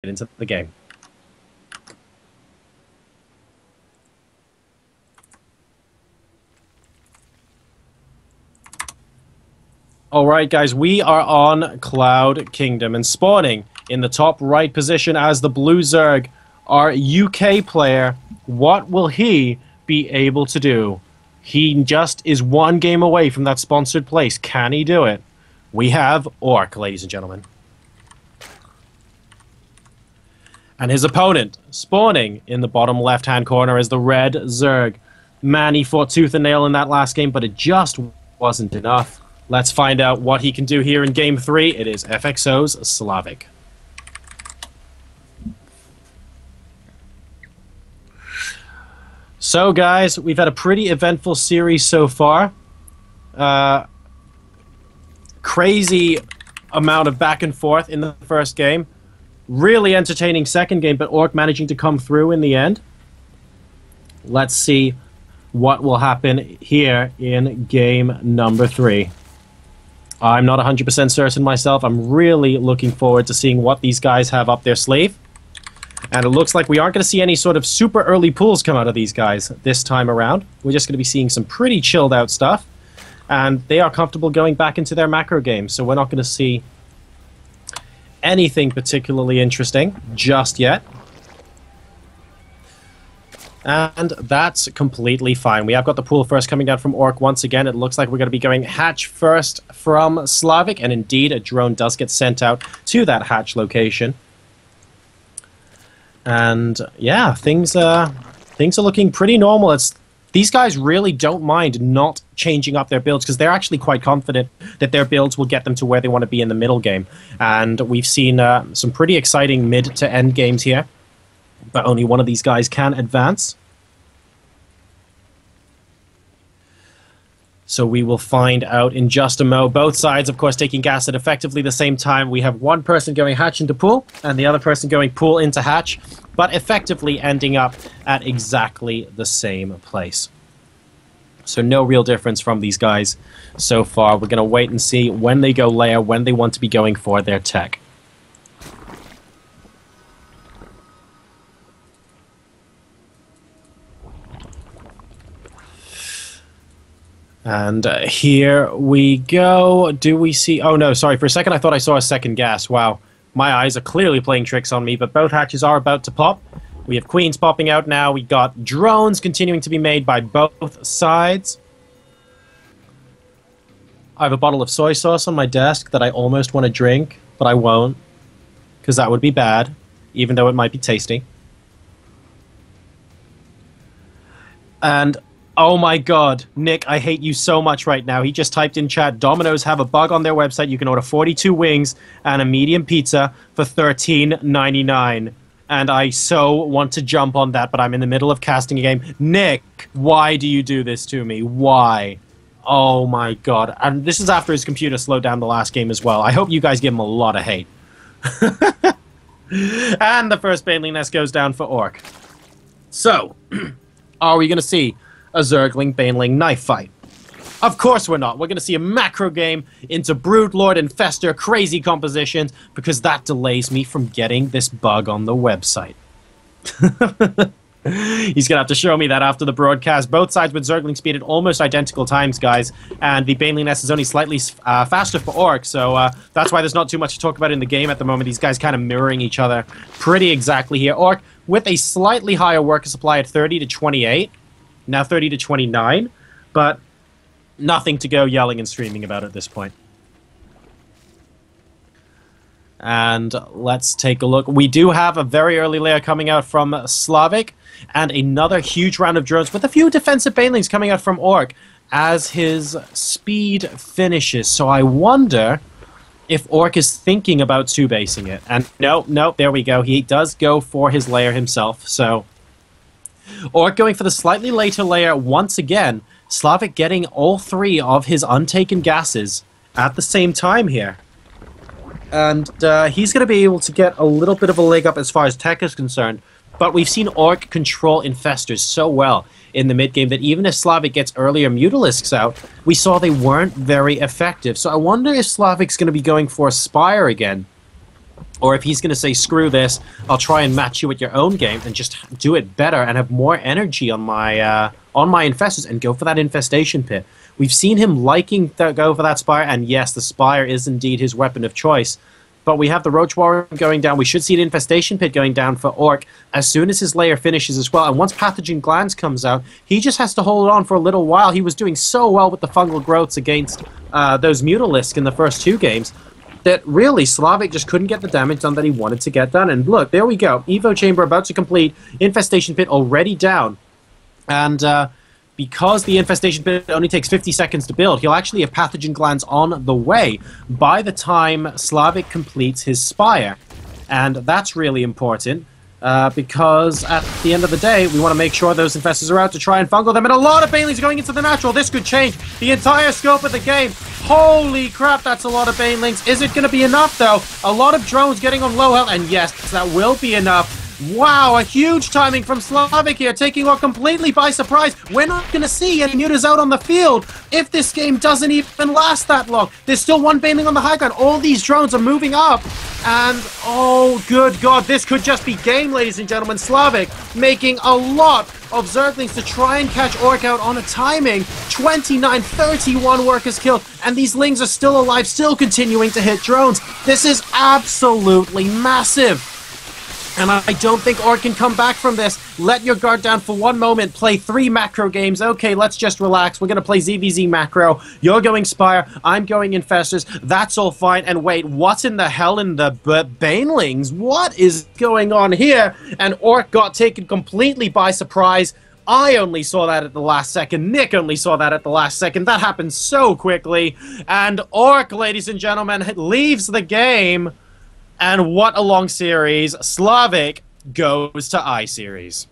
into the game. Alright guys, we are on Cloud Kingdom and spawning in the top right position as the Blue Zerg, our UK player. What will he be able to do? He just is one game away from that sponsored place. Can he do it? We have Ourk, ladies and gentlemen. And his opponent, spawning in the bottom left-hand corner, is the Red Zerg. Man, he fought tooth and nail in that last game, but it just wasn't enough. Let's find out what he can do here in Game 3. It is FXO's Slavik. So, guys, we've had a pretty eventful series so far. Crazy amount of back and forth in the first game. Really entertaining second game, but Ourk managing to come through in the end. Let's see what will happen here in game number 3. I'm not 100% certain myself. I'm really looking forward to seeing what these guys have up their sleeve. And it looks like we aren't going to see any sort of super early pulls come out of these guys this time around. We're just going to be seeing some pretty chilled out stuff. And they are comfortable going back into their macro game, so we're not going to see anything particularly interesting just yet. And that's completely fine. We have got the pool first coming down from Ourk once again. It looks like we're going to be going hatch first from Slavik, and indeed a drone does get sent out to that hatch location. And yeah, things are looking pretty normal. These guys really don't mind not changing up their builds because they're actually quite confident that their builds will get them to where they want to be in the middle game. And we've seen some pretty exciting mid to end games here, but only one of these guys can advance. So we will find out in just a mo. Both sides, of course, taking gas at effectively the same time. We have one person going hatch into pool, and the other person going pool into hatch, but effectively ending up at exactly the same place. So no real difference from these guys so far. We're going to wait and see when they go layer, when they want to be going for their tech. And here we go. Do we see... Oh, no, sorry. For a second, I thought I saw a second gas. Wow. My eyes are clearly playing tricks on me, but both hatches are about to pop. We have queens popping out now. We got drones continuing to be made by both sides. I have a bottle of soy sauce on my desk that I almost want to drink, but I won't, because that would be bad, even though it might be tasty. And... oh my god, Nick, I hate you so much right now. He just typed in chat, Domino's have a bug on their website. You can order 42 wings and a medium pizza for $13.99. And I so want to jump on that, but I'm in the middle of casting a game. Nick, why do you do this to me? Why? Oh my god. And this is after his computer slowed down the last game as well. I hope you guys give him a lot of hate. And the first Baneling nest goes down for Ourk. So, are we going to see a Zergling Baneling knife fight? Of course we're not. We're going to see a macro game into Broodlord and Fester crazy compositions because that delays me from getting this bug on the website. He's going to have to show me that after the broadcast. Both sides with Zergling speed at almost identical times, guys, and the Baneling nest is only slightly faster for Ourk, so that's why there's not too much to talk about in the game at the moment. These guys kind of mirroring each other pretty exactly here. Ourk with a slightly higher worker supply at 30 to 28. Now 30 to 29, but nothing to go yelling and screaming about at this point. And let's take a look. We do have a very early layer coming out from Slavik, and another huge round of drones with a few defensive banelings coming out from Ourk as his speed finishes. So I wonder if Ourk is thinking about two-basing it. And no, there we go. He does go for his layer himself, so... Ourk going for the slightly later layer once again. Slavik getting all three of his untaken gases at the same time here. And he's going to be able to get a little bit of a leg up as far as tech is concerned. But we've seen Ourk control infestors so well in the mid-game that even if Slavik gets earlier Mutalisks out, we saw they weren't very effective. So I wonder if Slavik's going to be going for a Spire again. or if he's going to say, screw this, I'll try and match you with your own game and just do it better and have more energy on my infestors and go for that infestation pit. We've seen him liking to go for that Spire, and yes, the Spire is indeed his weapon of choice. But we have the Roach Warren going down. We should see an infestation pit going down for Ourk as soon as his layer finishes as well. And once Pathogen Glands comes out, he just has to hold on for a little while. He was doing so well with the fungal growths against those Mutalisks in the first 2 games that really Slavik just couldn't get the damage done that he wanted to get done. And look, there we go. Evo Chamber about to complete. Infestation pit already down. And because the infestation pit only takes 50 seconds to build, he'll actually have Pathogen Glands on the way by the time Slavik completes his Spire. And that's really important, because at the end of the day, we want to make sure those infestors are out to try and fungal them. And a lot of Banelings going into the natural. This could change the entire scope of the game. Holy crap, that's a lot of Banelings. Is it going to be enough, though? A lot of drones getting on low health, and yes, that will be enough. Wow, a huge timing from Slavik here, taking Ourk completely by surprise. We're not going to see any mutas out on the field if this game doesn't even last that long. There's still one Baneling on the high ground. All these drones are moving up. And, oh, good God, this could just be game, ladies and gentlemen. Slavik making a lot of Zerglings to try and catch Ourk out on a timing. 29, 31 workers killed. And these Lings are still alive, still continuing to hit drones. This is absolutely massive. And I don't think Ourk can come back from this. Let your guard down for one moment. Play 3 macro games. Okay, let's just relax. We're going to play ZVZ macro. You're going Spire. I'm going Infestors. That's all fine. And wait, what in the hell in the Banelings? What is going on here? And Ourk got taken completely by surprise. I only saw that at the last second. Nick only saw that at the last second. That happened so quickly. And Ourk, ladies and gentlemen, leaves the game. And what a long series. Slavik goes to I-Series.